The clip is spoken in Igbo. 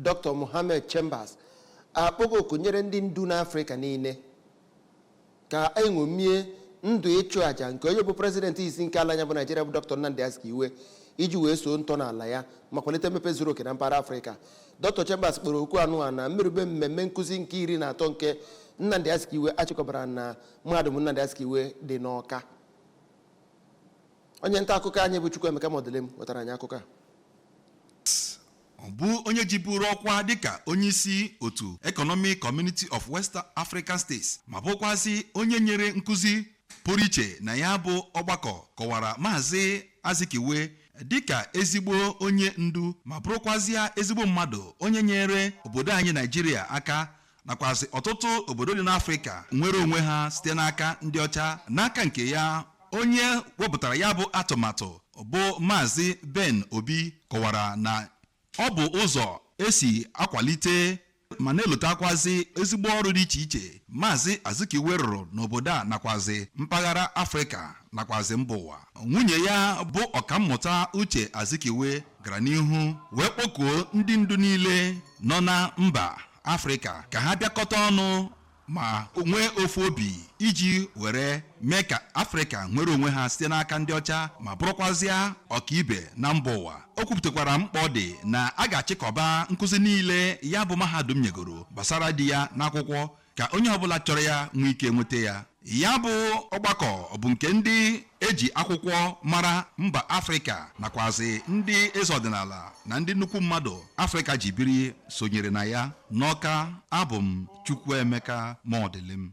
Dr. Mohammed Chambers akpọgo kunyere ndị ndu n'Afrịka niile ka eṅomie ndụ ịchụ aja nke onye bụ president isi nke ala anya bụ Nigeria bụ Dr. Nnamdi Azikiwe iji wee so ntọala ya ma kwalite mmepe zuru oke na mpaghara Afrịka. Dr. Chambers kpọrọ okwu anụ na mmerube mmemme nkụzi nke 13 nke Nnamdi Azikiwe achịkọbara na mahadum Nnamdi Azikiwe dị n'Ọka. Onye nta akụkọ anyị bụ Chukwuemeka Modelem wetara anyị akụkọ a. Ọ bụ onye jiburu ọkwa dịka onye isi otu Economic Community of West African States ma bụkwazị onye nyere nkụzi pụrụ iche na ya bụ ọgbakọ kọwara Maazị Azikiwe dịka ezigbo onye ndu ma bụrụkwazị ezigbo mmadụ onye nyere obodo anyị Nigeria aka nakwazi ọtụtụ obodo dị n'Afrịka nwere onwe ha site n'aka ndị ọcha. N'aka nke ya onye wepụtara ya bụ atụmatụ bụ Maazị Ben Obi kọwara na ọ bụ ụzọ esi akwalite ma na-elotakwazi ezigbo ọrụ dị iche iche Maazị Azikiwe rụrụ n'obodo a nakwazi mpaghara Afrịka nakwazi mba ụwa. Nwunye ya bụ ọkammụta Uche Azikiwe gara n'ihu wee kpọkuo ndị ndu niile nọ na mba Afrịka ka ha bịakọta ọnụ ma nwee ofu obi iji were mee ka Afrịka nwere onwe ha site n'aka ndị ọcha ma bụrụkwazịa ọkaibe na mba ụwa. O kwupụtakwara mkpa ọ dị na a ga-achịkọba nkụzi niile ya bụ mahadum nyegoro gbasara di ya n'akwụkwọ ka onye ọbụla chọrọ ya nwee ike nweta ya. Ya bụ ọgbakọ bụ nke ndị eji akwụkwọ mara mba Afrịka nakwazi ndị eze ọdịnala na ndị nnukwu mmadụ Afrịka ji biri sonyere na ya. N'Ọka, abụ m Chukwuemeka Modelem.